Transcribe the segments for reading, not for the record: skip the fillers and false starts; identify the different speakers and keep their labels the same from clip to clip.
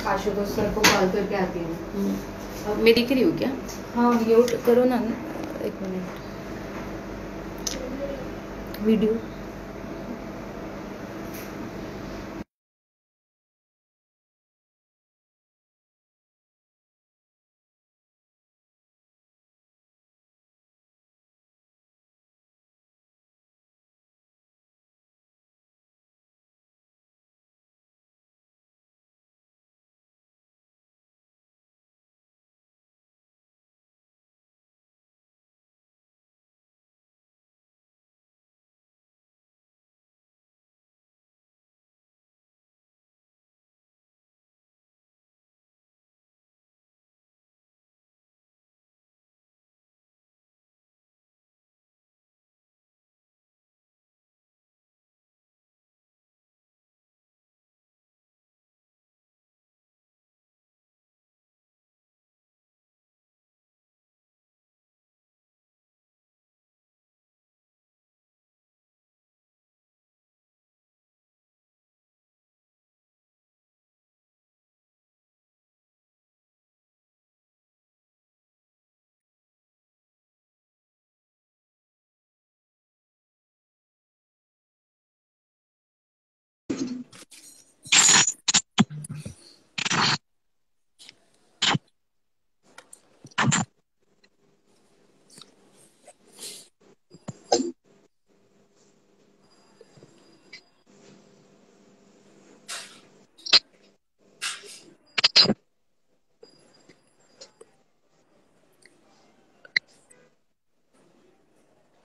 Speaker 1: Ashutosh sir को call करके आती हूँ।
Speaker 2: मैं दिख रही हूँ क्या?
Speaker 1: हाँ
Speaker 2: म्यूट करो ना, एक minute. Video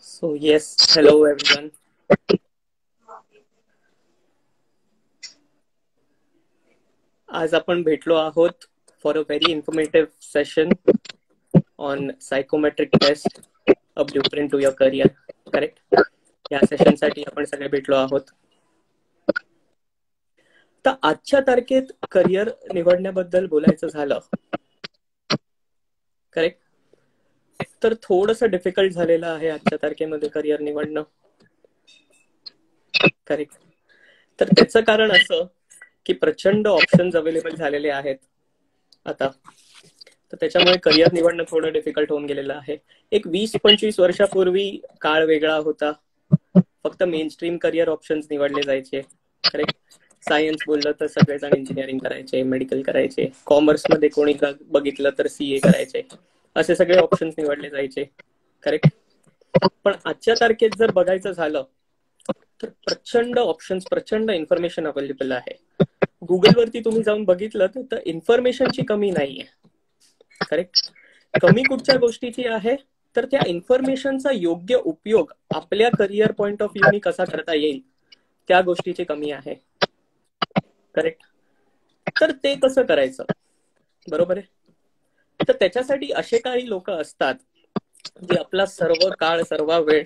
Speaker 3: So yes, hello everyone. आज आपण भेटलो आहोत for a very informative session on psychometric test, a blueprint to your career. Correct? या सेशन साठी आपण सगळे भेटलो आहोत. तर आजच्या तारखेत करिअर निवडण्याबद्दल बोलायचं झालं, करेक्ट, तर थोडंसं डिफिकल्ट झालेलं आहे आजच्या तारखेमध्ये करिअर निवडणं. करेक्ट. तर त्याचं कारण असं की प्रचंड ऑप्शन्स अवेलेबल झालेले आहेत आता, तर त्याच्यामुळे करिअर निवडणं थोडं डिफिकल्ट होऊन गेलेलं आहे. एक 20-25 वर्षापूर्वी काळ वेगळा होता. फक्त मेन स्ट्रीम करिअर ऑप्शन्स निवडले जायचे. करेक्ट. सायन्स बोललं तर सगळेजण इंजिनिअरिंग करायचे, मेडिकल करायचे, कॉमर्स मध्ये कोणी बघितलं तर CA करायचे, असे सगळे ऑप्शन्स निवडले जायचे. करेक्ट. पण आजच्या तारखेत जर बघायचं झालं तर प्रचंड ऑप्शन्स, प्रचंड इन्फॉर्मेशन अवेलेबल आहे. गुगलवरती तुम्ही जाऊन बघितलं तर इन्फॉर्मेशनची कमी नाहीये. करेक्ट. कमी कुठच्या गोष्टीची आहे तर त्या इन्फॉर्मेशनचा योग्य उपयोग आपल्या करिअर पॉइंट ऑफ व्ह्यूनी कसा करता येईल त्या गोष्टीची कमी आहे. करेक्ट. तर ते कसं करायचं, बरोबर आहे. तर त्याच्यासाठी असे काही लोक असतात जे आपला सर्व काळ, सर्व वेळ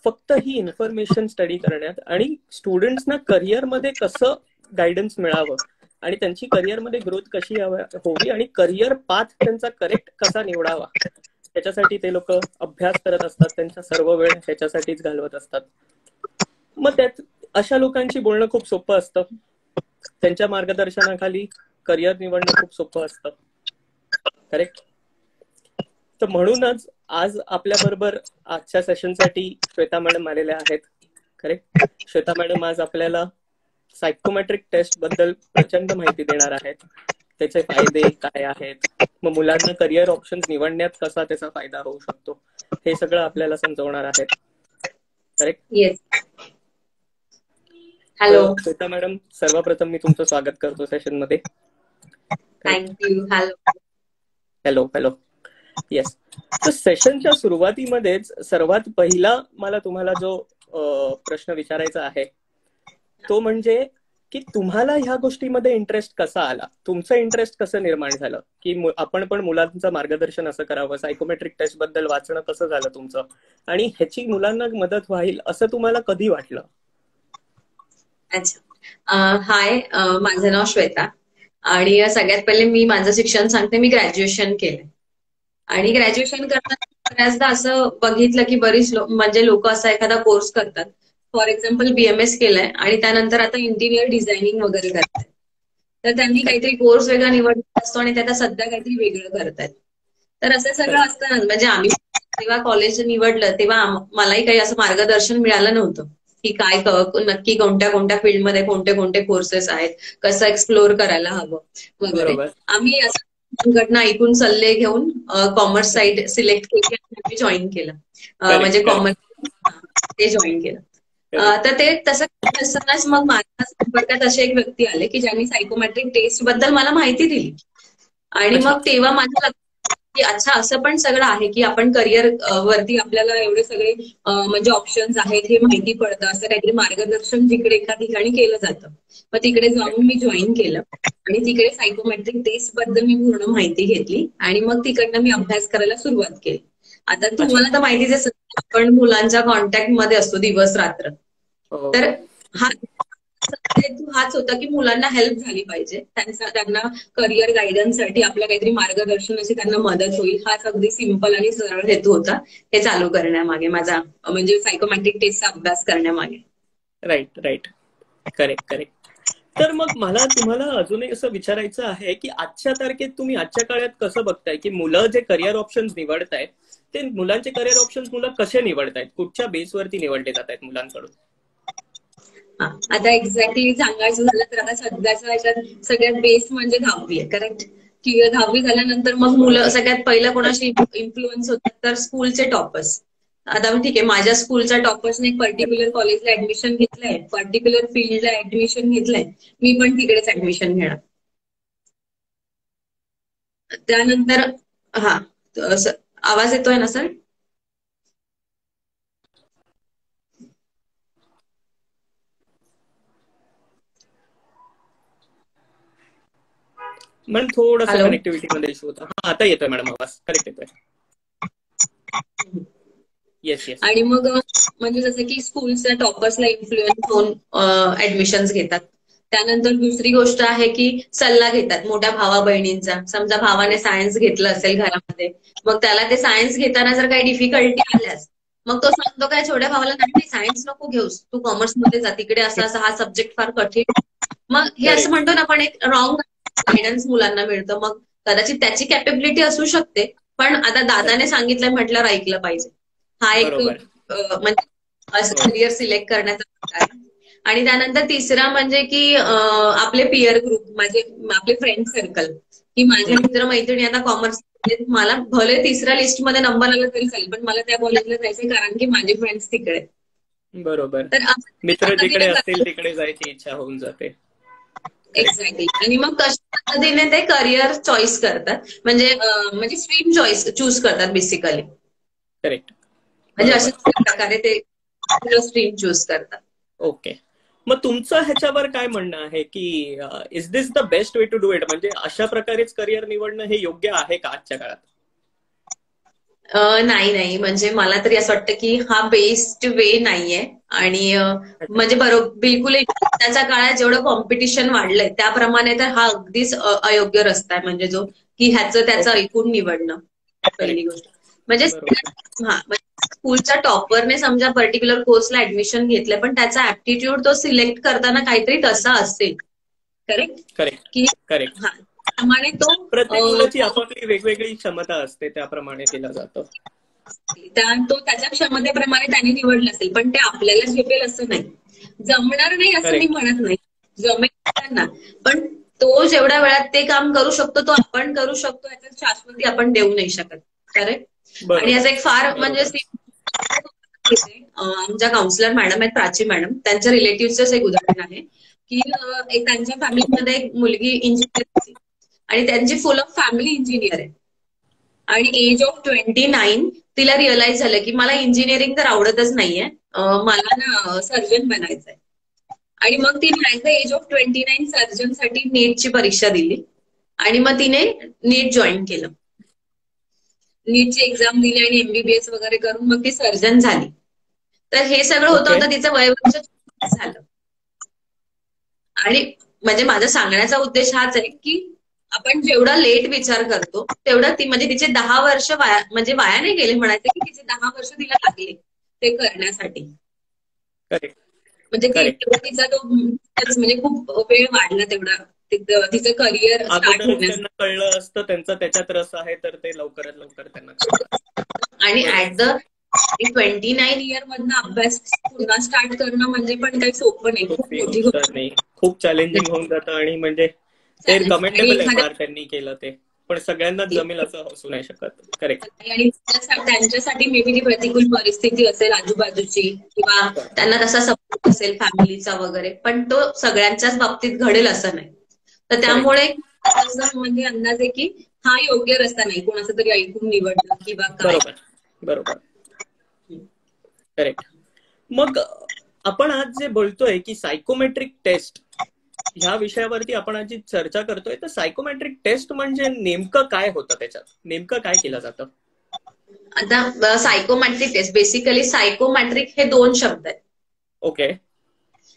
Speaker 3: फक्त ही इन्फॉर्मेशन स्टडी करण्यात आणि स्टुडंट्सना करिअरमध्ये कसं गायडन्स मिळावं आणि त्यांची करिअरमध्ये ग्रोथ कशी होवी आणि करिअर पाथ त्यांचा करेक्ट कसा निवडावा त्याच्यासाठी ते लोक अभ्यास करत असतात. त्यांचा सर्व वेळ ह्याच्यासाठीच घालवत असतात. मग त्यात अशा लोकांची बोलणं खूप सोपं असतं. त्यांच्या मार्गदर्शनाखाली करिअर निवडणं खूप सोपं असतं. करेक्ट. तर म्हणूनच आज आपल्या बरोबर आजच्या सेशनसाठी श्वेता मॅडम आलेल्या आहेत. करेक्ट. श्वेता मॅडम आज आपल्याला सायकोमेट्रिक टेस्ट बद्दल प्रचंड माहिती देणार आहेत. त्याचे फायदे काय आहेत, मग मुलांना करिअर ऑप्शन्स निवडण्यात कसा त्याचा फायदा होऊ शकतो, हे सगळं आपल्याला समजवणार आहेत. Correct.
Speaker 4: Yes. Hello
Speaker 3: Shweta madam, सर्वप्रथम मी तुमचं स्वागत करतो सेशन मध्ये.
Speaker 4: Thank you. Hello
Speaker 3: hello hello. Yes. तर सेशनच्या सुरुवातीमध्येच सर्वात पहिला मला तुम्हाला जो प्रश्न विचारायचा आहे तो म्हणजे की तुम्हाला ह्या गोष्टीमध्ये इंटरेस्ट कसा आला, तुमचं इंटरेस्ट कसं निर्माण झालं की आपण पण मुलांचं मार्गदर्शन असं करावं, सायकोमेट्रिक टेस्ट बद्दल वाचणं कसं झालं तुमचं आणि ह्याची मुलांना मदत व्हाईल असं तुम्हाला कधी वाटलं?
Speaker 4: अच्छा. हाय, माझं नाव श्वेता आणि सगळ्यात पहिले मी माझं शिक्षण सांगते. मी ग्रॅज्युएशन केलंय आणि ग्रॅज्युएशन करताना बऱ्याचदा असं बघितलं की बरीच म्हणजे लोक असा एखादा कोर्स करतात फॉर एक्झाम्पल BMS केलंय आणि त्यानंतर आता इंटिरियर डिझायनिंग वगैरे करतायत. तर त्यांनी काहीतरी कोर्स वेगळा निवडला असतो आणि त्याचा सध्या काहीतरी वेगळं करतायत. तर असं सगळं असतं ना. म्हणजे आम्ही जेव्हा कॉलेज निवडलं तेव्हा मलाही काही असं मार्गदर्शन मिळालं नव्हतं की काय नक्की कोणत्या कोणत्या फील्डमध्ये कोणते कोणते कोर्सेस आहेत, कसं एक्सप्लोर करायला हवं वगैरे.
Speaker 3: बरोबर.
Speaker 4: आम्ही असं घटना ऐकून सल्ले घेऊन कॉमर्स साईड सिलेक्ट केली आणि जॉईन केलं. म्हणजे कॉमर्स ते जॉईन केलं. तर ते तसं असतानाच मग माझ्या संपर्कात असे एक व्यक्ती आले की ज्यांनी सायकोमॅट्रिक टेस्ट बद्दल मला माहिती दिली. आणि मग तेव्हा माझ्या लक्षात की अच्छा असं पण सगळं आहे की आपण करिअर वरती आपल्याला एवढे सगळे म्हणजे ऑप्शन्स आहेत हे माहिती पडतं. असं काहीतरी मार्गदर्शन जिकडे एका ठिकाणी केलं जातं. मग तिकडे जाऊन मी जॉईन केलं आणि तिकडे सायकोमॅट्रिक टेस्ट बद्दल मी पूर्ण माहिती घेतली आणि मग तिकडनं मी अभ्यास करायला सुरुवात केली. आता तुम्हाला तर माहितीच आहे आपण मुलांच्या कॉन्टॅक्ट मध्ये असतो दिवस रात्र. तर हेतू हाच होता की मुलांना हेल्प झाली पाहिजे, त्यांना करिअर गायडन्ससाठी आपल्या काहीतरी मार्गदर्शनाची त्यांना मदत होईल. हाच अगदी सिंपल आणि सरळ हेतू होता हे चालू करण्यामागे माझा, म्हणजे सायकोमॅट्रिक टेस्टचा अभ्यास करण्यामागे.
Speaker 3: राईट. करेक्ट. तर मग मला तुम्हाला अजूनही असं विचारायचं आहे की आजच्या तारखेत तुम्ही आजच्या काळात कसं बघताय की मुलं जे करिअर ऑप्शन्स निवडतायत ते मुलांचे करिअर ऑप्शन्स मुलं कसे निवडतायत, कुठच्या बेसवरती निवडले जात आहेत मुलांकडून?
Speaker 4: आता एक्झॅक्टली सांगायचं झालं तर आता सध्याच्या ह्याच्यात सगळ्यात बेस म्हणजे 10वी आहे. करेक्ट. की 10वी झाल्यानंतर मग मुलं सगळ्यात पहिलं कोणाशी इन्फ्लुएन्स होतात तर स्कूलचे टॉपर्स. आता ठीक आहे, माझ्या स्कूलच्या टॉपर्सने एक पर्टिक्युलर कॉलेजला ऍडमिशन घेतलंय, पर्टिक्युलर फील्डला ऍडमिशन घेतलंय, मी पण तिकडेच ऍडमिशन घेणार. त्यानंतर आवाज येतोय ना सर?
Speaker 3: मॅडम थोडंसं कनेक्टिव्हिटी मध्ये इश्यू होता. आता येतोय मॅडम आवाज, करेक्ट येतोय. येस.
Speaker 4: आणि मग म्हणजे जसं की स्कूलच्या टॉपर्सला इन्फ्लुएन्स होऊन ऍडमिशन्स घेतात. त्यानंतर दुसरी गोष्ट आहे की सल्ला घेतात मोठ्या भावा बहिणींचा. समजा भावाने सायन्स घेतलं असेल घरामध्ये, मग त्याला ते सायन्स घेताना जर काही डिफिकल्टी आल्यास मग तो सांगतो काय छोट्या भावाला, नाही सायन्स नको घेऊस, तू कॉमर्समध्ये जा, तिकडे असा हा सब्जेक्ट फार कठीण. मग हे असं म्हणतो ना आपण एक रॉंग गायडन्स मुलांना मिळतं. मग कदाचित त्याची कॅपेबिलिटी असू शकते, पण आता दादाने सांगितलं म्हटल्यावर ऐकलं पाहिजे. हा एक म्हणजे असं करिअर सिलेक्ट करण्याचा प्रकार आहे. आणि त्यानंतर तिसरा म्हणजे की आपले पिअर ग्रुप, आपले फ्रेंड सर्कल, की माझे मित्र मैत्रिणी आता कॉमर्स, मला भले तिसऱ्या लिस्टमध्ये नंबर आला तरी चालेल, पण मला त्या कॉलेजला जायचंय कारण की माझे फ्रेंड्स तिकडे.
Speaker 3: बरोबर.
Speaker 4: तर
Speaker 3: मित्र जिकडे असतील तिकडे जायची इच्छा होऊन जाते.
Speaker 4: एक्झॅक्टली. आणि मग कशा पद्धतीने ते करिअर चॉईस करतात, म्हणजे स्ट्रीम चूज करतात बेसिकली.
Speaker 3: करेक्ट.
Speaker 4: म्हणजे अशा प्रकारे ते स्ट्रीम चूज करतात.
Speaker 3: ओके. मग तुमचं ह्याच्यावर काय म्हणणं आहे की is this the best way to do it? म्हणजे अशा प्रकारेच करिअर निवडणं हे योग्य आहे का आजच्या काळात?
Speaker 4: नाही, म्हणजे मला तरी असं वाटतं की हा बेस्ट वे नाहीये. आणि म्हणजे बिलकुल त्याच्या काळात जेवढं कॉम्पिटिशन वाढलंय त्याप्रमाणे तर हा अगदीच अयोग्य रस्ता आहे. म्हणजे जो की त्याचं ऐकून निवडणं पहिली गोष्ट. म्हणजे स्कूलच्या टॉपरने समजा पर्टिक्युलर कोर्सला ऍडमिशन घेतलंय, पण त्याचा ऍप्टिट्यूड तो सिलेक्ट करताना काहीतरी तसा असेल. करेक्ट. की त्याप्रमाणे तो
Speaker 3: प्रत्येक मुलाची आपापली वेगवेगळी क्षमता असते, त्याप्रमाणे केला जातो.
Speaker 4: तो त्याच्या क्षमतेप्रमाणे त्याने निवडलं असेल, पण ते आपल्याला झेपेल असं नाही, जमणार नाही असं मी म्हणत नाही, जमेल ना, पण तो जेवढ्या वेळात ते काम करू शकतो तो आपण करू शकतो, याच्यात शाश्वती आपण देऊ नाही शकत. करेक्ट. आणि याचा एक फार म्हणजे आमच्या काउन्सिलर मॅडम आहेत, प्राची मॅडम, त्यांच्या रिलेटिव्हचं एक उदाहरण आहे की त्यांच्या फॅमिलीमध्ये एक मुलगी इंजिनियर होती आणि त्यांची फुल ऑफ फॅमिली इंजिनियर आहे. आणि एज ऑफ 29 तिला रिअलाइज झालं की मला इंजिनिअरिंग तर आवडतच नाहीये, मला ना सर्जन बनायचंय. आणि मग तिने ऍट द एज ऑफ 29 सर्जनसाठी नीटची परीक्षा दिली आणि मग तिने नीट जॉईन केलं. नीटची एक्झाम दिली आणि MBBS वगैरे करून मग ती सर्जन झाली. तर हे सगळं होतं तिचं वयवर्ष झालं. आणि म्हणजे माझा सांगण्याचा उद्देश हाच आहे की आपण जेवढा लेट विचार करतो तेवढं म्हणजे तिचे 10 वर्ष वाया नाही गेले म्हणायचे, की तिचे 10 वर्ष तिला लागले ते करण्यासाठी. म्हणजे
Speaker 3: Correct.
Speaker 4: तेवढा तिचा तो म्हणजे खूप वेळ वाढला तेवढा तिचं करिअर स्टार्ट
Speaker 3: अगोदरच
Speaker 4: होण्यास.
Speaker 3: त्यांना कळलं असतं त्यांचा त्याच्यात रस आहे तर ते लवकरात लवकर त्यांना कळलं.
Speaker 4: आणि
Speaker 3: बरोबर.
Speaker 4: ऍट द 29 इयर मधनं अभ्यास पुन्हा स्टार्ट करणं म्हणजे पण काही सोपं नाही, खूप
Speaker 3: सोपी
Speaker 4: मोठी
Speaker 3: गोष्ट
Speaker 4: गोष्ट.
Speaker 3: नाही, खूप चॅलेंजिंग होऊन जातं आणि म्हणजे ते
Speaker 4: आणि
Speaker 3: कमेंडेबल आहे
Speaker 4: एखाद्या
Speaker 3: फार त्यांनी केलं ते, पण सगळ्यांनाच जमेल असं असू नाही शकत. करेक्ट.
Speaker 4: आणि त्यांच्यासाठी मे बी ती प्रतिकूल परिस्थिती असेल आजूबाजूची किंवा त्यांना तसा सपोर्ट असेल फॅमिलीचा वगैरे, पण तो सगळ्यांच्याच बाबतीत घडेल असं नाही. तर त्यामुळे असं म्हणजे अंदाज आहे की हा योग्य रस्ता नाही कोणाचं तरी ऐकून निवडणं किंवा काय.
Speaker 3: बरोबर बरोबर. करेक्ट. मग आपण आज जे बोलतोय की सायकोमेट्रिक टेस्ट ह्या विषयावरती आपण आज जी चर्चा करतोय, तर सायकोमेट्रिक टेस्ट म्हणजे नेमकं काय होतं, त्याच्यात नेमकं काय केलं जातं?
Speaker 4: आता सायकोमॅट्रिक टेस्ट बेसिकली सायकोमॅट्रिक हे 2 शब्द आहेत.
Speaker 3: ओके.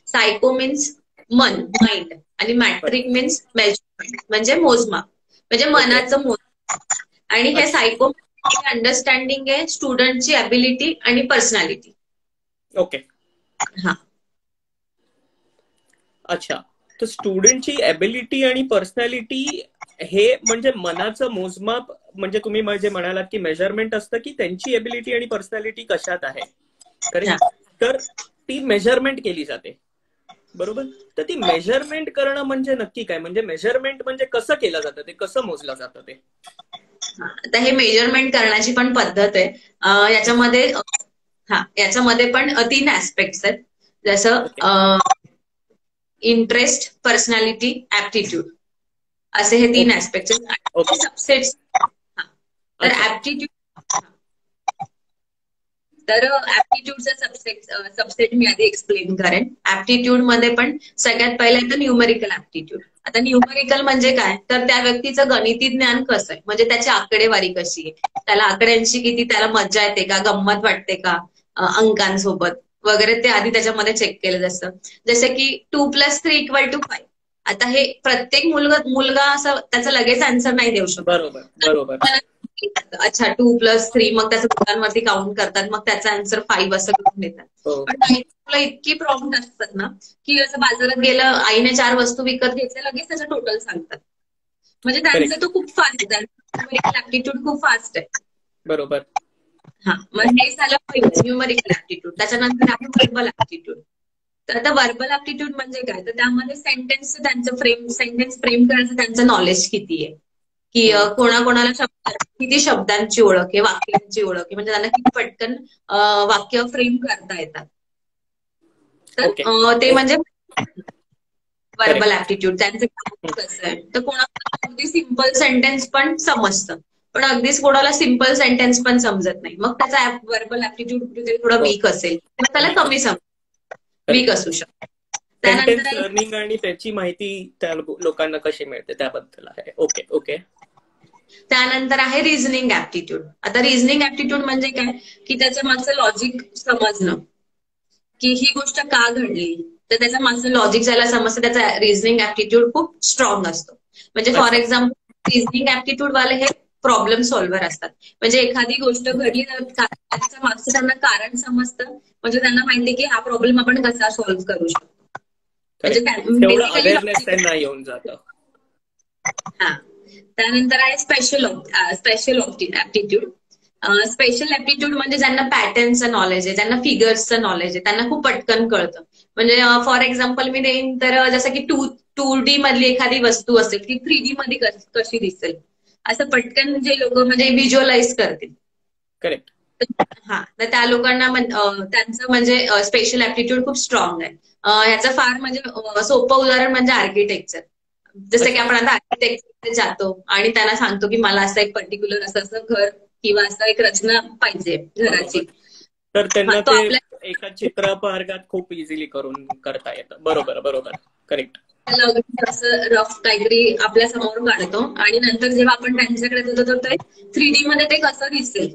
Speaker 4: सायको मीन्स मन, माइंड, आणि मॅट्रिक मीन्स मेजरमेंट म्हणजे मोजमाप, म्हणजे मनाचं मोजमाप. आणि हे सायकोमॅट्रिक अंडरस्टँडिंग आहे स्टुडंटची ॲबिलिटी आणि पर्सनॅलिटी.
Speaker 3: ओके.
Speaker 4: हा.
Speaker 3: अच्छा, तर स्टुडंटची ॲबिलिटी आणि पर्सनॅलिटी हे म्हणजे मनाचं मोजमाप, म्हणजे तुम्ही जे म्हणालात की मेजरमेंट असतं की त्यांची ॲबिलिटी आणि पर्सनॅलिटी कशात आहे. करेक्ट. तर ती मेजरमेंट केली जाते. बरोबर. तर ती मेजरमेंट करणं म्हणजे नक्की काय, म्हणजे मेजरमेंट म्हणजे कसं केलं जातं, ते कसं मोजलं जातं ते?
Speaker 4: आता हे मेजरमेंट करण्याची पण पद्धत आहे. याच्यामध्ये पण 3 ऍस्पेक्ट्स आहेत, जसं इंटरेस्ट, पर्सनॅलिटी, ऍप्टिट्यूड, असे हे 3 ऍस्पेक्ट आहेत. सबसेट्स. तर ऍप्टिट्यूडचा सबसेट मी आधी एक्सप्लेन करेन. ऍप्टिट्यूड मध्ये पण सगळ्यात पहिलं येतं न्यूमेरिकल ऍप्टिट्यूड. आता न्यूमेरिकल म्हणजे काय, तर त्या व्यक्तीचं गणिती ज्ञान कसं आहे, म्हणजे त्याची आकडेवारी कशी आहे, त्याला आकड्यांची किती त्याला मज्जा येते का, गंमत वाटते का अंकांसोबत वगैरे, ते आधी त्याच्यामध्ये चेक केलं जातं. जसं की 2 + 3 = 5. आता हे प्रत्येक मुलगा असं त्याचा लगेच आन्सर नाही देऊ शकत.
Speaker 3: बरोबर बरोबर.
Speaker 4: अच्छा 2 + 3, मग त्याचं मुलांवरती काउंट करतात, मग त्याचा आन्सर 5 असं करून देतात. पण काही मुलं इतकी प्रॉम्प्ट असतात ना की असं बाजारात गेलं, आईने 4 वस्तू विकत घेतल्या, लगेच त्याचं टोटल सांगतात. म्हणजे त्यांचं तो खूप फास्ट आहे, ऍप्टिट्यूड खूप फास्ट आहे.
Speaker 3: बरोबर.
Speaker 4: हा, मग हे झालं पहिलं न्यूमरिकल ऍप्टिट्यूड. त्याच्यानंतर आहे वर्बल ऍप्टिट्यूड. तर आता वर्बल ऍप्टिट्यूड म्हणजे काय, तर त्यामध्ये सेंटेन्स फ्रेम करायचं त्यांचं नॉलेज किती आहे, की कोणाकोणाला किती शब्दांची ओळख आहे, वाक्यांची ओळख आहे, म्हणजे त्यांना किती पटकन वाक्य फ्रेम करता येतात. तर ते म्हणजे वर्बल ऍप्टिट्यूड. त्यांचं कसं आहे, तर कोणाला अगदी सिम्पल सेंटेन्स पण समजतं, पण अगदीच कोणाला सिम्पल सेंटेन्स पण समजत नाही, मग त्याचा वर्बल ऍप्टिट्यूड कुठेतरी थोडा वीक असेल, मग त्याला कमी वीक असू शकतो.
Speaker 3: सेंटेन्स लर्निंग आणि त्याची माहिती त्या लोकांना कशी मिळते त्याबद्दल आहे. Okay okay.
Speaker 4: त्यानंतर आहे रिझनिंग ऍप्टिट्यूड. आता रिझनिंग ऍप्टिट्यूड म्हणजे काय, की त्याच्या मागचं लॉजिक समजणं, की ही गोष्ट का घडली, तर त्याच्या मागचं लॉजिक ज्याला समजतं त्याचा रिझनिंग ऍप्टिट्यूड खूप स्ट्रॉंग असतो. म्हणजे फॉर एक्झाम्पल रिझनिंग ऍप्टिट्यूड वाले हे प्रॉब्लेम सॉल्व्हर असतात. म्हणजे एखादी गोष्ट घडली तर त्याच्या मागचं त्यांना कारण समजतं, म्हणजे त्यांना माहिती की हा प्रॉब्लेम आपण कसा सॉल्व्ह करू शकतो. म्हणजे
Speaker 3: अवेअरनेस त्यांना येऊन जातं.
Speaker 4: हा. त्यानंतर आहे स्पेशल ऍप्टिट्यूड. स्पेशल ऍप्टिट्यूड म्हणजे ज्यांना पॅटर्नचं नॉलेज आहे, ज्यांना फिगर्सचं नॉलेज आहे, त्यांना खूप पटकन कळतं. म्हणजे फॉर एक्झाम्पल मी देईन तर जसं की 2D मधली एखादी वस्तू असेल ती 3D मध्ये कशी दिसेल, असं पटकन जे लोक म्हणजे व्हिज्युअलाइज करतील.
Speaker 3: करेक्ट.
Speaker 4: हा, तर त्या लोकांना त्यांचं म्हणजे स्पेशल ऍप्टिट्यूड खूप स्ट्रॉंग आहे. ह्याचं फार म्हणजे सोपं उदाहरण म्हणजे आर्किटेक्चर. जसं की आपण आता आर्किटेक्चर जातो आणि त्यांना सांगतो की मला असं एक पर्टिक्युलर असं घर किंवा असं एक रचना पाहिजे घराची,
Speaker 3: तर त्यांना ते एका चित्रमार्गात खूप इझिली करता येतं. बरोबर बरोबर. करेक्ट.
Speaker 4: असं रफ काहीतरी आपल्या समोर काढतो आणि नंतर जेव्हा आपण त्यांच्याकडे जातो तर ते 3D मध्ये ते कसं दिसेल,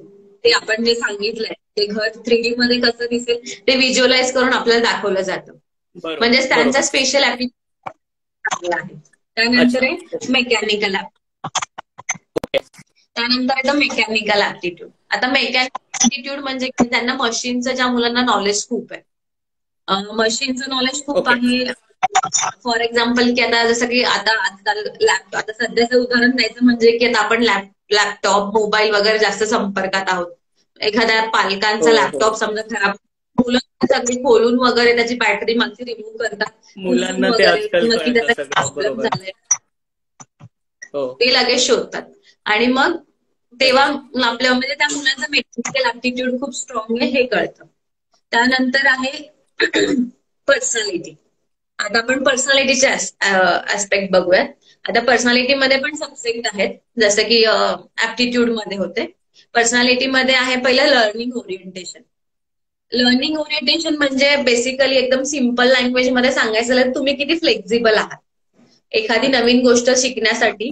Speaker 4: ते आपण जे सांगितलंय ते घर 3D मध्ये कसं दिसेल ते व्हिज्युअलाइज करून आपल्याला दाखवलं जातं. म्हणजे त्यांचा स्पेशल ऍप्टिट्यूड आहे. त्यानंतर आहे मेकॅनिकल ऍप्टिट्यूड. आता मेकॅनिकल ऍप्टिट्यूड म्हणजे त्यांना मशीनचं, ज्या मुलांना नॉलेज खूप आहे, मशीनचं नॉलेज खूप
Speaker 3: ओके.
Speaker 4: आहे. फॉर एक्झाम्पल की आता जसं की आता आजकाल आता सध्याचं उदाहरण द्यायचं म्हणजे की आता आपण लॅपटॉप मोबाईल वगैरे जास्त संपर्कात आहोत. एखाद्या पालकांचा
Speaker 3: हो,
Speaker 4: लॅपटॉप
Speaker 3: हो.
Speaker 4: समजा खराब, मुलं सगळी खोलून वगैरे त्याची बॅटरी मागची रिमूव्ह करतात, पुसून
Speaker 3: मुलांना ते
Speaker 4: वगैरे,
Speaker 3: आजकाल
Speaker 4: नक्की
Speaker 3: कळतं
Speaker 4: त्याचा
Speaker 3: सगळं.
Speaker 4: प्रॉब्लेम
Speaker 3: बरोबर.
Speaker 4: झालाय
Speaker 3: हो.
Speaker 4: ते लगेच शोधतात. आणि मग तेव्हा आपल्या म्हणजे त्या मुलाचा मेंटल ऍप्टिट्यूड खूप स्ट्रॉंग आहे हे कळतं. त्यानंतर आहे पर्सनॅलिटी. आता आपण पर्सनॅलिटीचे ऍस्पेक्ट बघूयात. आता पर्सनॅलिटीमध्ये पण सबसेक्ट आहेत, जसं की ऍप्टिट्यूड मध्ये होते. पर्सनॅलिटीमध्ये आहे पहिलं लर्निंग ओरिएंटेशन. लर्निंग ओरिएंटेशन म्हणजे बेसिकली एकदम सिम्पल लँग्वेज मध्ये सांगायचं झालं तुम्ही किती फ्लेक्झिबल आहात. एखादी नवीन गोष्ट शिकण्यासाठी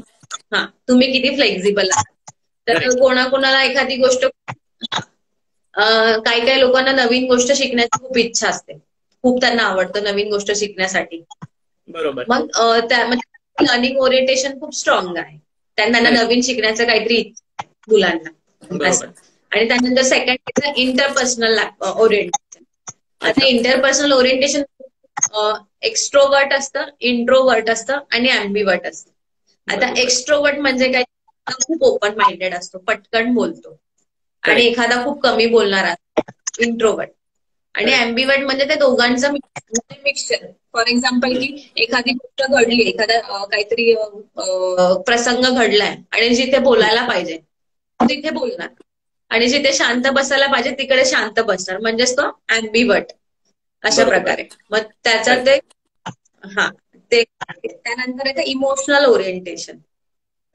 Speaker 4: तुम्ही किती फ्लेक्झिबल आहात. तर
Speaker 3: Correct.
Speaker 4: कोणाकोणाला एखादी गोष्ट काही काही लोकांना नवीन गोष्ट शिकण्याची खूप इच्छा असते, खूप त्यांना आवडतं नवीन गोष्ट शिकण्यासाठी.
Speaker 3: बरोबर.
Speaker 4: मग त्यामध्ये लर्निंग ओरिएंटेशन खूप स्ट्रॉंग आहे. त्यांना
Speaker 3: Correct.
Speaker 4: नवीन शिकण्याचं काहीतरी इच्छा आहे मुलांना असं.
Speaker 3: बरोबर.
Speaker 4: आणि त्यानंतर सेकंड इंटरपर्सनल ओरिएंटेशन. आता
Speaker 3: अच्छा.
Speaker 4: इंटरपर्सनल ओरिएंटेशन एक्स्ट्रोवर्ट असतं, इंट्रोवर्ट असतं आणि ॲम्बिवर्ट असतं. आता
Speaker 3: बरोबर.
Speaker 4: एक्स्ट्रोवर्ट म्हणजे काय, खूप ओपन माइंडेड असतो, पटकन बोलतो. आणि
Speaker 3: Correct.
Speaker 4: एखादा खूप कमी बोलणारा इंट्रोवर्ट. आणि
Speaker 3: Correct.
Speaker 4: ॲम्बिवर्ट म्हणजे ते दोघांचं मिक्सचर. फॉर एक्झाम्पल की एखादी गोष्ट घडली, एखादा काहीतरी प्रसंग घडलाय आणि जिथे बोलायला पाहिजे तिथे बोलणार, आणि जिथे शांत बसायला पाहिजे तिकडे शांत बसणार, म्हणजेच तो ॲम्बिवर्ट अशा
Speaker 3: बरोबर.
Speaker 4: प्रकारे. मग त्याच्यात ते त्यानंतर येतं इमोशनल ओरिएंटेशन.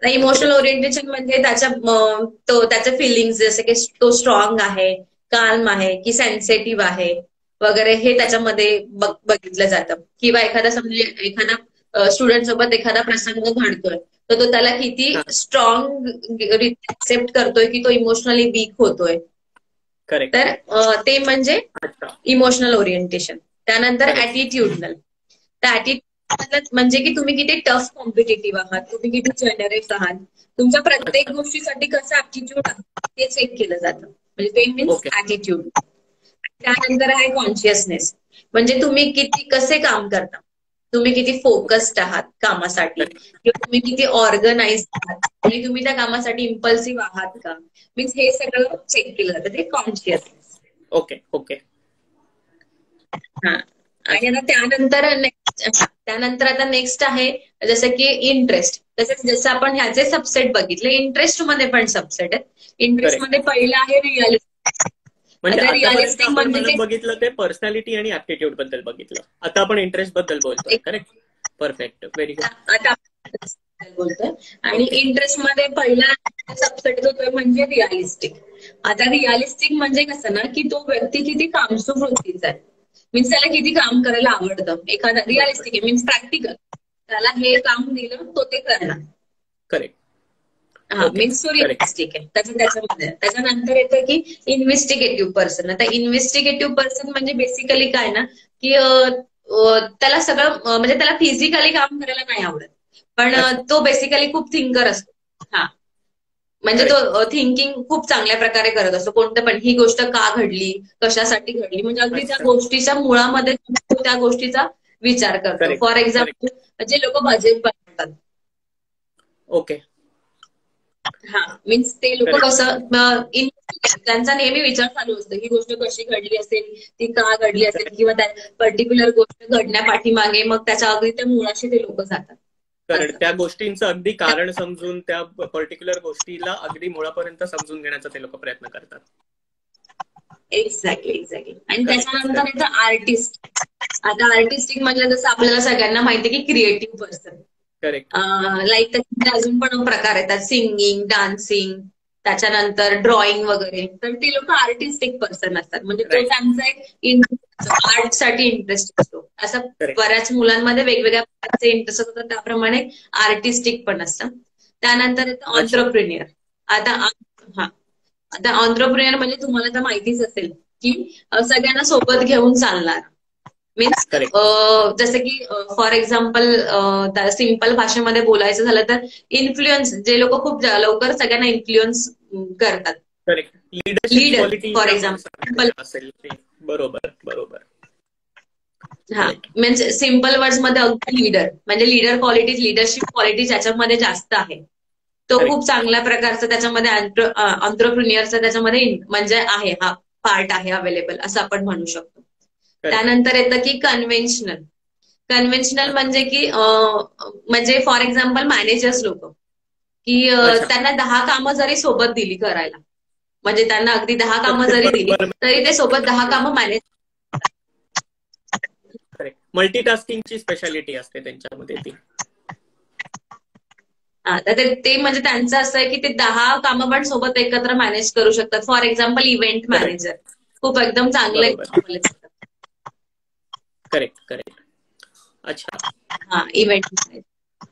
Speaker 4: इमोशनल ओरिएंटेशन म्हणजे त्याचे फिलिंग्स, जसे की तो स्ट्रॉंग आहे, काल्म आहे की सेन्सिटिव्ह आहे वगैरे, हे त्याच्यामध्ये बघितलं जातं. किंवा एखादा स्टुडंट सोबत एखादा प्रसंग घडतोय तर तो त्याला किती स्ट्रॉंग एक्सेप्ट करतोय की तो इमोशनली वीक होतोय.
Speaker 3: करेक्ट.
Speaker 4: तर ते म्हणजे इमोशनल ओरिएंटेशन. त्यानंतर
Speaker 3: Correct.
Speaker 4: ऍटिट्यूडनल. तर ऍटिट्यूड म्हणजे की तुम्ही किती टफ कॉम्पिटेटिव्ह आहात, तुम्ही किती जनरस आहात, तुमच्या प्रत्येक गोष्टीसाठी कसं ऍटिट्यूड आहे ते चेक केलं जातं. म्हणजे ते मीन्स
Speaker 3: ओके.
Speaker 4: ऍटिट्यूड. त्यानंतर आहे कॉन्शियसनेस. म्हणजे तुम्ही किती कसे काम करता, तुम्ही किती फोकस्ड आहात कामासाठी, किंवा तुम्ही किती ऑर्गनाइज आहात, आणि तुम्ही त्या कामासाठी इम्पल्सिव्ह आहात का, मीन्स हे सगळं चेक केलं जातं. ते कॉन्शियसनेस.
Speaker 3: ओके. ओके.
Speaker 4: आणि आता त्यानंतर आता नेक्स्ट आहे जसं की इंटरेस्ट. तसेच जसं आपण ह्याचे सबसेट बघितले, इंटरेस्ट मध्ये पण सबसेट आहेत. इंटरेस्ट मध्ये पहिलं आहे रिअलिस्टिक.
Speaker 3: म्हणजे
Speaker 4: आता
Speaker 3: आतापर्यंत
Speaker 4: रिअलिस्टिक
Speaker 3: आपण
Speaker 4: म्हणजे
Speaker 3: मला बघितलं ते पर्सनॅलिटी आणि ऍप्टिट्यूड बद्दल बघितलं. आता आपण इंटरेस्ट बद्दल बोलतोय. करेक्ट. परफेक्ट. Very good.
Speaker 4: आता बोलतोय. आणि
Speaker 3: Okay.
Speaker 4: इंटरेस्ट मध्ये पहिला सबसेट होतोय म्हणजे रिअलिस्टिक. आता रिअलिस्टिक म्हणजे कसं ना की तो व्यक्ती किती कामसू वृत्तीचा आहे, मीन्स त्याला किती काम करायला आवडतं. एखादा रिअलिस्टिक आहे मीन्स प्रॅक्टिकल, त्याला हे काम दिलं तो ते करणार.
Speaker 3: करेक्ट.
Speaker 4: मीन्स तो रिअलिस्टिक आहे त्याच्यामध्ये. त्याच्यानंतर येतं की इन्व्हेस्टिगेटिव्ह पर्सन. आता इन्व्हेस्टिगेटिव्ह पर्सन म्हणजे बेसिकली काय ना की त्याला सगळं म्हणजे त्याला फिजिकली काम करायला नाही आवडत, पण तो बेसिकली खूप थिंकर असतो. म्हणजे तो थिंकिंग खूप चांगल्या प्रकारे करत असतो. कोणतं पण ही गोष्ट का घडली, कशासाठी घडली, म्हणजे अगदी त्या गोष्टीच्या मुळामध्ये त्या गोष्टीचा विचार करतो. फॉर एक्झाम्पल जे लोक बजेट बनवतात,
Speaker 3: ओके,
Speaker 4: मीन्स ते लोक कसं त्यांचा नेहमी विचार चालू असतो ही गोष्ट कशी घडली असेल, ती का घडली असेल, किंवा त्या पर्टिक्युलर गोष्ट घडण्यापाठीमागे मग त्याच्या अगदी त्या मुळाशी ते लोक जातात.
Speaker 3: कारण त्या गोष्टींचं अगदी कारण समजून त्या पर्टिक्युलर गोष्टीला अगदी मुळापर्यंत समजून घेण्याचा ते लोक प्रयत्न करतात.
Speaker 4: एक्झॅक्टली. आणि त्याच्यानंतर येतं आर्टिस्ट. आता आर्टिस्टिक म्हणजे जसं आपल्याला सगळ्यांना माहिती आहे की क्रिएटिव्ह पर्सन.
Speaker 3: करेक्ट.
Speaker 4: लाईक त्याच्यामध्ये अजून पण प्रकार येतात, सिंगिंग, डान्सिंग, त्याच्यानंतर ड्रॉइंग वगैरे. तर ते लोक आर्टिस्टिक पर्सन असतात. म्हणजे तो त्यांचा एक आर्ट साठी इंटरेस्ट असतो. असं बऱ्याच मुलांमध्ये वेगवेगळ्या प्रकारचे इंटरेस्ट असतात, त्याप्रमाणे आर्टिस्टिक पण असतं. त्यानंतर येतं ऑन्ट्रप्रिनियर. आता ऑन्ट्रप्रिनियर म्हणजे तुम्हाला तर माहितीच असेल की सगळ्यांना सोबत घेऊन चालणार. मीन्स जसं की फॉर एक्झाम्पल सिम्पल भाषेमध्ये बोलायचं झालं तर इन्फ्लुएन्स, जे लोक खूप लवकर सगळ्यांना इन्फ्लुएन्स करतात.
Speaker 3: करेक्ट. Leader
Speaker 4: for example.
Speaker 3: बरोबर.
Speaker 4: हा म्हणजे सिम्पल वर्ड्स मध्ये अगदी लीडर म्हणजे लीडर क्वालिटीज लिडरशिप क्वालिटी ज्याच्यामध्ये जास्त आहे तो
Speaker 3: Correct.
Speaker 4: खूप चांगल्या प्रकारचा त्याच्यामध्ये ऑन्ट्रप्रिनियरचा त्याच्यामध्ये म्हणजे आहे हा पार्ट आहे अवेलेबल असं आपण म्हणू शकतो. त्यानंतर येतं की कन्व्हेन्शनल. कन्व्हेन्शनल म्हणजे की म्हणजे फॉर एक्झाम्पल मॅनेजर्स लोक की त्यांना 10 कामं जरी सोबत दिली करायला म्हणजे त्यांना अगदी 10 कामं जरी दिली तरी ते सोबत 10 कामं मॅनेज.
Speaker 3: मल्टीटास्किंगची स्पेशालिटी असते त्यांच्यामध्ये ती.
Speaker 4: तर ते म्हणजे त्यांचं असं आहे की ते 10 कामं पण सोबत एकत्र मॅनेज करू शकतात. फॉर एक्झाम्पल इव्हेंट मॅनेजर खूप एकदम चांगलं एक्झाम्पल आहे.
Speaker 3: Correct correct. अच्छा.
Speaker 4: हा इव्हेंट मॅनेजर.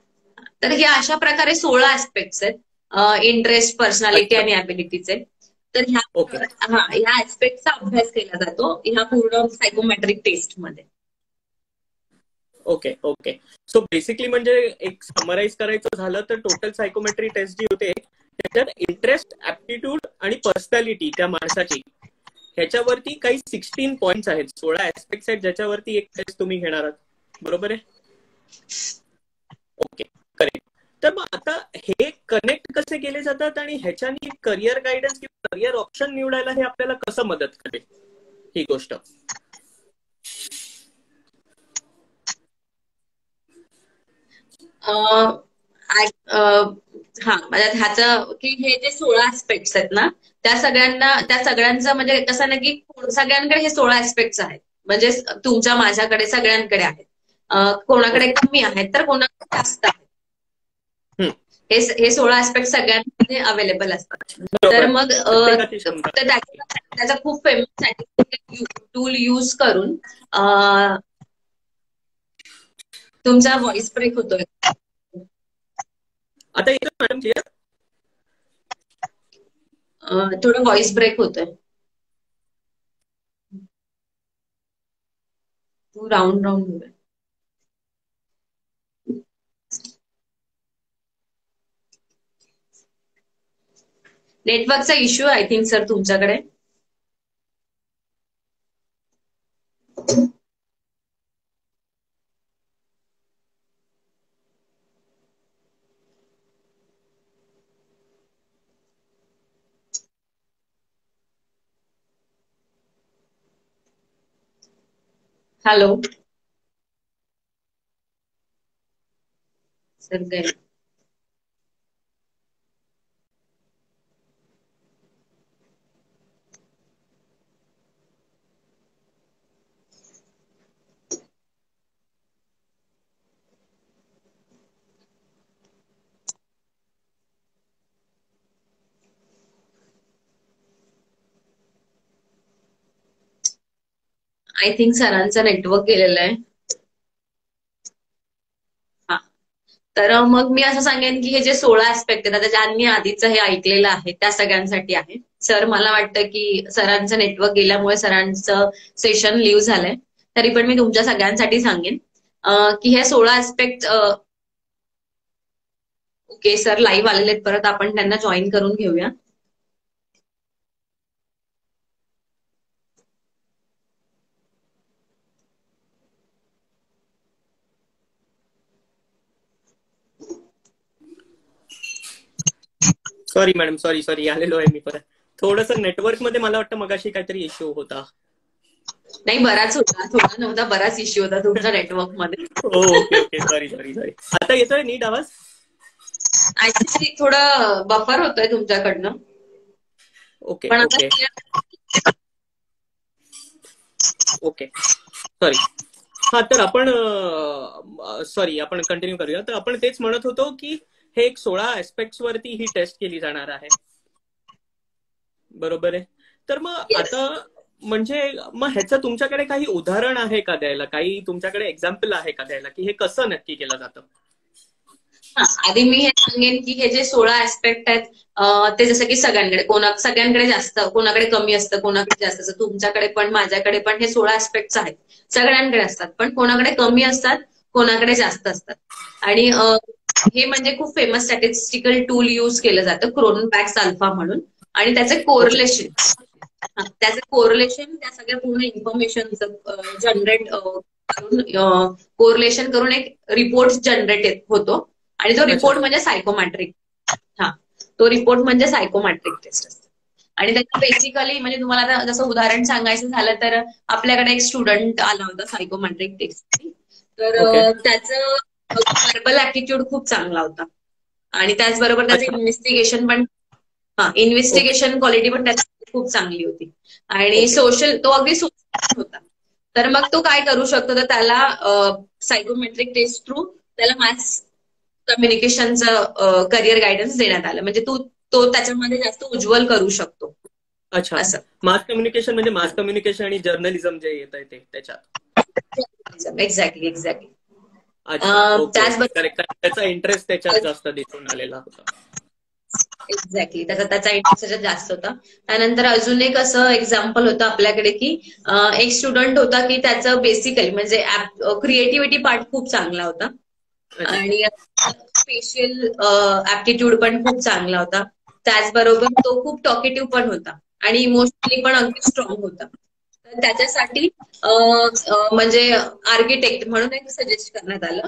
Speaker 4: तर हे अशा प्रकारे 16 ऍस्पेक्ट्स आहेत इंटरेस्ट पर्सनॅलिटी आणि ॲबिलिटीचे. तर ह्या ऍस्पेक्टचा अभ्यास केला जातो ह्या पूर्ण सायकोमेट्रिक टेस्टमध्ये.
Speaker 3: Okay okay. सो बेसिकली म्हणजे एक समराईज करायचं झालं तर टोटल सायकोमेट्री टेस्ट जी होते त्याच्यात इंटरेस्ट, ऍप्टिट्यूड आणि पर्सनॅलिटी त्या माणसाची ह्याच्यावरती काही 16 पॉइंट्स आहेत, 16 ऍस्पेक्ट्स आहेत ज्याच्यावरती एक टेस्ट तुम्ही घेणार आहात. बरोबर आहे? Okay correct. तर मग आता हे कनेक्ट कसे केले जातात आणि ह्याच्यानी करिअर गायडन्स किंवा करिअर ऑप्शन निवडायला हे आपल्याला कसं मदत करेल ही गोष्ट?
Speaker 4: म्हणजे ह्याचं की हे जे 16 ऍस्पेक्ट्स आहेत ना त्या सगळ्यांचं म्हणजे कसं ना की सगळ्यांकडे हे 16 ऍस्पेक्ट्स आहेत म्हणजे तुमच्या माझ्याकडे सगळ्यांकडे आहेत. कोणाकडे कमी आहेत तर कोणाकडे जास्त आहेत. हे 16 ऍस्पेक्ट सगळ्यांमध्ये अवेलेबल असतात. तर मग त्याचा खूप फेमस सायंटिफिक टूल यूज करून तुमचा व्हॉइस ब्रेक होतोय.
Speaker 3: आता येतो मॅडम क्लिअर?
Speaker 4: थोडं व्हॉइस ब्रेक होतोय. तू राऊंड होतोय. नेटवर्कचा इश्यू आय थिंक सर तुमच्याकडे. हॅलो सर काय आय थिंक सरांचा नेटवर्क गेलेला आहे. हा तर मग मी असं सांगेन की हे जे 16 ऍस्पेक्ट आहेत आता ज्यांनी आधीचं हे ऐकलेलं आहे त्या सगळ्यांसाठी आहे. सर मला वाटतं की सरांचं नेटवर्क गेल्यामुळे सरांचं सेशन लिव्ह झालंय तरी पण मी तुमच्या सगळ्यांसाठी सांगेन की हे 16 ऍस्पेक्ट. ओके सर लाईव्ह आलेले आहेत परत आपण त्यांना जॉईन करून घेऊया.
Speaker 3: सॉरी मॅडम सॉरी आलेलो आहे मी परत. थोडस नेटवर्क मध्ये मला वाटतं मगाशी काहीतरी इश्यू होता.
Speaker 4: नाही बराच होता थोडा नव्हता बराच इश्यू होता तुमच्या नेटवर्क मध्ये.
Speaker 3: Okay okay sorry. आता येतोय नीट आवाज?
Speaker 4: ऍक्च्युली थोडं बफर होतोय तुमच्याकडनं.
Speaker 3: ओके
Speaker 4: पण
Speaker 3: ओके ओके सॉरी. हा तर आपण आपण कंटिन्यू करूया. तर आपण तेच म्हणत होतो की हे एक 16 ऍस्पेक्ट्स वरती ही टेस्ट केली जाणार आहे. बरोबर आहे. तर मग आता म्हणजे मग ह्याचं तुमच्याकडे काही उदाहरण आहे का द्यायला? काही तुमच्याकडे एक्झाम्पल आहे का द्यायला की हे कसं नक्की केलं जातं?
Speaker 4: आधी मी हे सांगेन की हे जे 16 ऍस्पेक्ट आहेत ते जसं की सगळ्यांकडे जास्त कोणाकडे कमी असतं कोणाकडे जास्त असतं. तुमच्याकडे पण माझ्याकडे पण हे 16 ऍस्पेक्ट्स आहेत सगळ्यांकडे असतात पण कोणाकडे कमी असतात कोणाकडे जास्त असतात. आणि हे म्हणजे खूप फेमस स्टॅटिस्टिकल टूल यूज केलं जातं क्रोनबॅक्स अल्फा म्हणून आणि त्याचे कोरिलेशन त्याचं कोरिलेशन त्या सगळ्या पूर्ण इन्फॉर्मेशनचं जनरेट करून कोरिलेशन करून एक रिपोर्ट जनरेट होतो आणि तो रिपोर्ट म्हणजे सायकोमॅट्रिक. तो रिपोर्ट म्हणजे सायकोमॅट्रिक टेस्ट असतो. आणि त्याच्यात बेसिकली म्हणजे तुम्हाला आता जसं उदाहरण सांगायचं झालं तर आपल्याकडे एक स्टुडंट आला होता सायकोमॅट्रिक टेस्ट. तर त्याचं व्हर्बल ऍटिट्यूड खूप चांगला होता आणि त्याचबरोबर त्याचं इन्व्हेस्टिगेशन क्वालिटी पण त्याची खूप चांगली होती आणि तो अगदी सोशल होता. तर मग तो काय करू शकतो, तर त्याला सायकोमेट्रिक टेस्ट थ्रू त्याला मास कम्युनिकेशनचं करिअर गायडन्स देण्यात आलं. म्हणजे तो त्याच्यामध्ये जास्त उज्ज्वल करू शकतो.
Speaker 3: अच्छा,
Speaker 4: असं
Speaker 3: मास कम्युनिकेशन म्हणजे मास कम्युनिकेशन आणि जर्नलिझम जे येत आहे ते त्याच्यात.
Speaker 4: एक्झॅक्टली.
Speaker 3: त्याचबरोबर त्याचा इंटरेस्ट त्याच्यात जास्त दिसून आलेला होता.
Speaker 4: एक्झॅक्टली, त्याचा इंटरेस्ट जास्त होता. त्यानंतर अजून एक असं एक्झाम्पल होतं आपल्याकडे की एक स्टुडंट होता की त्याचं बेसिकली म्हणजे क्रिएटिव्हिटी पार्ट खूप चांगला होता आणि स्पेशल ऍप्टिट्यूड पण खूप चांगला होता. त्याचबरोबर तो खूप टॉकेटिव्ह पण होता आणि इमोशनली पण अगदी स्ट्रॉंग होता. तर त्याच्यासाठी म्हणजे आर्किटेक्ट म्हणून एक सजेस्ट करण्यात आलं.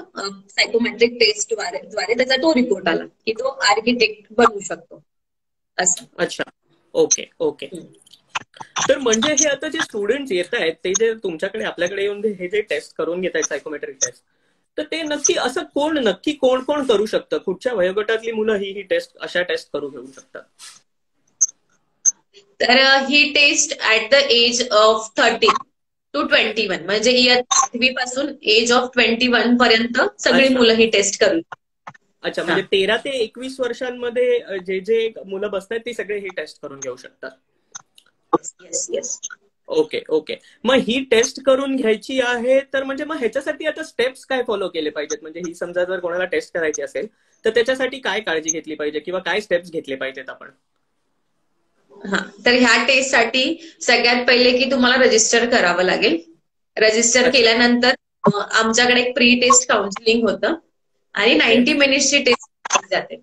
Speaker 4: सायकोमेट्रिक टेस्ट द्वारे त्याचा तो रिपोर्ट आला की तो आर्किटेक्ट बनवू शकतो असं.
Speaker 3: अच्छा, ओके. तर म्हणजे हे आता जे स्टुडंट येत आहेत ते जे तुमच्याकडे आपल्याकडे येऊन हे जे टेस्ट करून घेत आहेत सायकोमेट्रिक टेस्ट, तर ते नक्की कोण करू शकतं? कुठच्या वयोगटातली मुलं ही टेस्ट अशा टेस्ट करू घेऊ शकतात?
Speaker 4: तर ही test at the age of 13 to 21 म्हणजे इयर 8वी पासून एज ऑफ 21 पर्यंत सगळी मुलं ही टेस्ट करू.
Speaker 3: अच्छा, म्हणजे 13 ते 21 वर्षांमध्ये जे मुलं बसतात ती सगळे ही टेस्ट करून घेऊ शकतात.
Speaker 4: येस.
Speaker 3: ओके. मग ही टेस्ट करून घ्यायची आहे तर म्हणजे मग ह्याच्यासाठी आता स्टेप्स काय फॉलो केले पाहिजेत? म्हणजे ही समजा जर कोणाला टेस्ट करायची असेल तर त्याच्यासाठी काय काळजी घेतली पाहिजे किंवा काय स्टेप्स घेतले पाहिजेत आपण?
Speaker 4: तर ह्या टेस्टसाठी सगळ्यात पहिले की तुम्हाला रजिस्टर करावं लागेल. रजिस्टर केल्यानंतर आमच्याकडे एक प्री टेस्ट काउन्सिलिंग होतं आणि 90 मिनिट्सची टेस्ट जाते.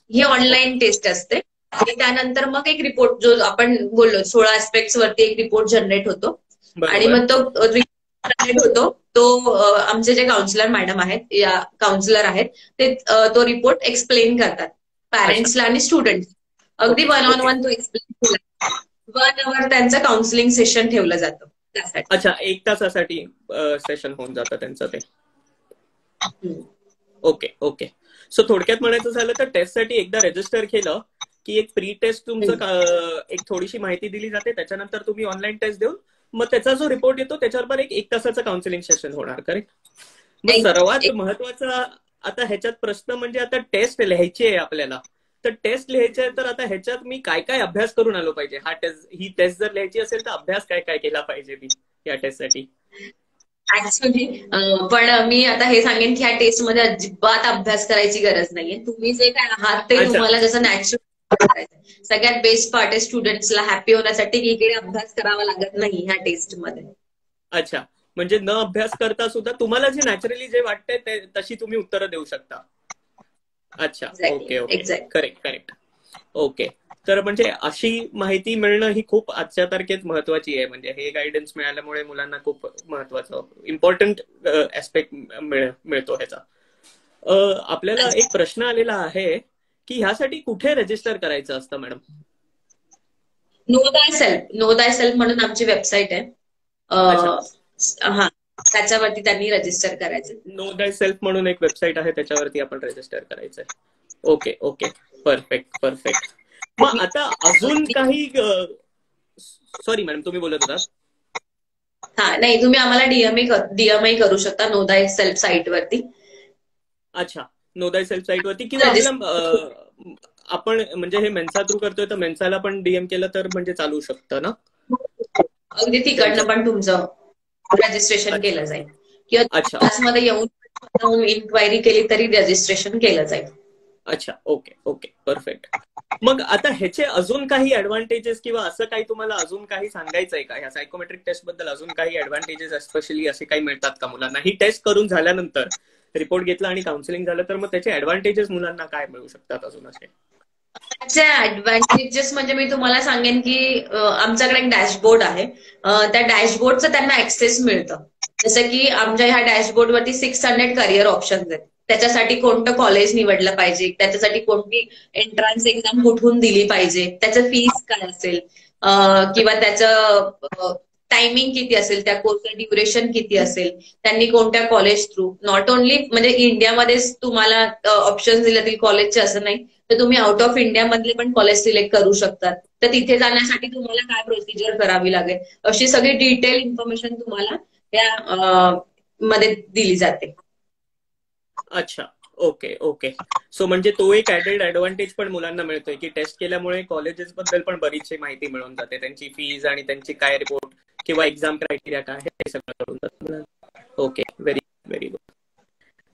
Speaker 4: ही ऑनलाईन टेस्ट असते आणि त्यानंतर मग एक रिपोर्ट जो आपण बोललो 16 ऍस्पेक्ट्स वरती एक रिपोर्ट जनरेट होतो आणि मग तो जनरेट होतो तो आमचे जे काउन्सिलर मॅडम आहेत या काउन्सिलर आहेत ते तो रिपोर्ट एक्सप्लेन करतात पॅरेंट्सला आणि स्टुडंट. अगदी 1-on-1 तो एक्सप्लेन केला. 1 hour त्यांचं काउन्सिलिंग सेशन ठेवलं जातं त्यासाठी.
Speaker 3: अच्छा, 1 तासासाठी सेशन होऊन जातं त्यांचं ते. ओके. सो थोडक्यात म्हणायचं झालं तर टेस्टसाठी एकदा रजिस्टर केलं की एक प्री टेस्ट तुमचं एक थोडीशी माहिती दिली जाते, त्याच्यानंतर तुम्ही ऑनलाईन टेस्ट देऊन मग त्याचा जो रिपोर्ट येतो त्याच्यावर एक तासाचं काउन्सिलिंग सेशन होणार, करेक्ट? मग सर्वात महत्वाचा आता ह्याच्यात प्रश्न म्हणजे आता टेस्ट लिहायची आहे आपल्याला, तर टेस्ट लिहायची आहे तर आता ह्याच्यात मी काय अभ्यास करून आलो पाहिजे? ही टेस्ट जर लिहायची असेल तर अभ्यास काय केला पाहिजे मी या टेस्टसाठी?
Speaker 4: ऍक्च्युली पण मी आता हे सांगेन की ह्या टेस्टमध्ये अजिबात अभ्यास करायची गरज नाहीये. तुम्ही जे काय आहात ते तुम्हाला जसं नॅचरल करायचं. सगळ्यात बेस्ट पार्ट आहे स्टुडंट्सला हॅपी होण्यासाठी की इकडे अभ्यास करावा लागत नाही ह्या टेस्टमध्ये.
Speaker 3: अच्छा, म्हणजे न अभ्यास करता सुद्धा तुम्हाला जे नॅचरली जे वाटतंय तशी तुम्ही उत्तरं देऊ शकता. अच्छा, ओके. करेक्ट. ओके. तर म्हणजे अशी माहिती मिळणं ही खूप आजच्या तारखेत महत्वाची आहे. म्हणजे हे गायडन्स मिळाल्यामुळे मुलांना खूप महत्वाचं इम्पॉर्टंट ऍस्पेक्ट मिळतो ह्याचा. आपल्याला एक प्रश्न आलेला आहे की ह्यासाठी कुठे रजिस्टर करायचं असतं मॅडम?
Speaker 4: नो दाय सेल्फ म्हणून आमची वेबसाईट आहे. त्याच्यावरती त्यांनी रजिस्टर करायचं.
Speaker 3: नो दाय सेल्फ म्हणून एक वेबसाईट आहे, त्याच्यावरती आपण रजिस्टर करायचंय. ओके. परफेक्ट. मग आता अजून काही, सॉरी मॅडम तुम्ही बोलत होता?
Speaker 4: नाही, तुम्ही आम्हाला डीएमआय करू शकता नो दाय सेल्फ साईट वरती.
Speaker 3: अच्छा, नो दाय सेल्फ साईट वरती किंवा आपण म्हणजे हे मेन्सा थ्रू करतोय तर मेन्साला पण डीएम केलं तर म्हणजे चालू शकतं ना?
Speaker 4: अगदी तिकडनं पण तुमचं रजिस्ट्रेशन केलं जाईल किंवा क्लासमध्ये येऊन इन्क्वायरी केली तरी रजिस्ट्रेशन केलं जाईल.
Speaker 3: अच्छा, ओके. परफेक्ट. मग आता ह्याचे अजून काही ऍडव्हान्टेजेस किंवा असं काही तुम्हाला अजून काही सांगायचंय का? ह्या सायकोमेट्रिक टेस्ट बद्दल अजून काही ऍडव्हान्टेजेस स्पेशली असे काही मिळतात का मुलांना? ही टेस्ट करून झाल्यानंतर रिपोर्ट घेतला आणि काउन्सिलिंग झालं तर मग त्याचे ऍडव्हान्टेजेस मुलांना काय मिळू शकतात अजून असे?
Speaker 4: त्याचे ऍडव्हान्टेजेस म्हणजे मी तुम्हाला सांगेन की आमच्याकडे एक डॅशबोर्ड आहे. त्या डॅशबोर्डचं त्यांना ऍक्सेस मिळतं. जसं की आमच्या ह्या डॅशबोर्डवरती 600 करिअर ऑप्शन्स आहेत. त्याच्यासाठी कोणतं कॉलेज निवडलं पाहिजे, त्याच्यासाठी कोणती एंट्रन्स एक्झाम कुठून दिली पाहिजे, त्याचं फीस काय असेल, किंवा त्याचं टायमिंग किती असेल, त्या कोर्सचं ड्युरेशन किती असेल, त्यांनी कोणत्या कॉलेज थ्रू, नॉट ओन्ली म्हणजे इंडियामध्येच तुम्हाला ऑप्शन दिले जातील कॉलेजचे असं नाही, तर तुम्ही आउट ऑफ इंडिया मधले पण कॉलेज सिलेक्ट करू शकतात. तर तिथे जाण्यासाठी तुम्हाला काय प्रोसिजर करावी लागेल, अशी सगळी डिटेल इन्फॉर्मेशन तुम्हाला त्या मध्ये दिली जाते.
Speaker 3: अच्छा, ओके ओके. सो म्हणजे तो एक ऍडेड ऍडव्हान्टेज पण मुलांना मिळतोय की टेस्ट केल्यामुळे कॉलेजेस बद्दल पण बरीचशी माहिती मिळून जाते, त्यांची फीज आणि त्यांची काय रिपोर्ट किंवा एक्झाम क्रायटेरिया काय आहे हे सगळं कळून जातं. Okay, very very good.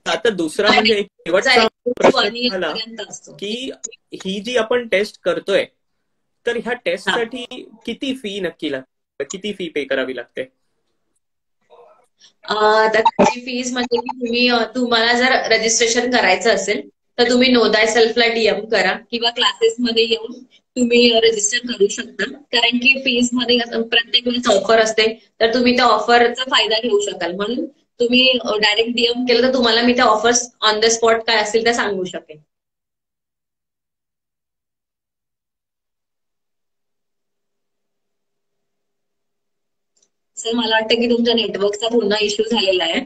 Speaker 3: आता दुसरा म्हणजे एक शेवटचा प्रश्न
Speaker 4: 1 year
Speaker 3: झाला
Speaker 4: पर्यंत असतो.
Speaker 3: की ही जी आपण टेस्ट करतोय तर ह्या टेस्टसाठी किती फी नक्की लागते, किती फी पे करावी लागते?
Speaker 4: तर त्याची फीज म्हणजे की तुम्हाला जर रजिस्ट्रेशन करायचं असेल तर तुम्ही नो दाय सेल्फला डीएम करा किंवा क्लासेसमध्ये येऊन तुम्ही रजिस्टर करू शकता. कारण की फीज मध्ये प्रत्येक वेळेस ऑफर असते, तर तुम्ही त्या ऑफरचा फायदा घेऊ शकाल. म्हणून तुम्ही डायरेक्ट डीएम केलं तर तुम्हाला मी त्या ऑफर्स ऑन द स्पॉट काय असतील त्या सांगू शकेन. सर मला वाटतं की तुमच्या नेटवर्कचा पुन्हा इश्यू झालेला आहे.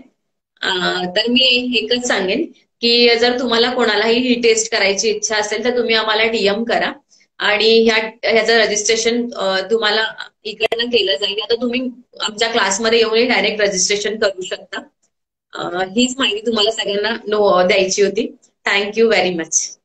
Speaker 4: तर मी एकच सांगेन की जर तुम्हाला कोणालाही ही टेस्ट करायची इच्छा असेल तर तुम्ही आम्हाला डीएम करा आणि ह्याचं रजिस्ट्रेशन तुम्हाला इकडनं केलं जाईल. आता तुम्ही आमच्या क्लासमध्ये येऊन डायरेक्ट रजिस्ट्रेशन करू शकता. हीच माहिती तुम्हाला सगळ्यांना द्यायची होती. Thank you very much.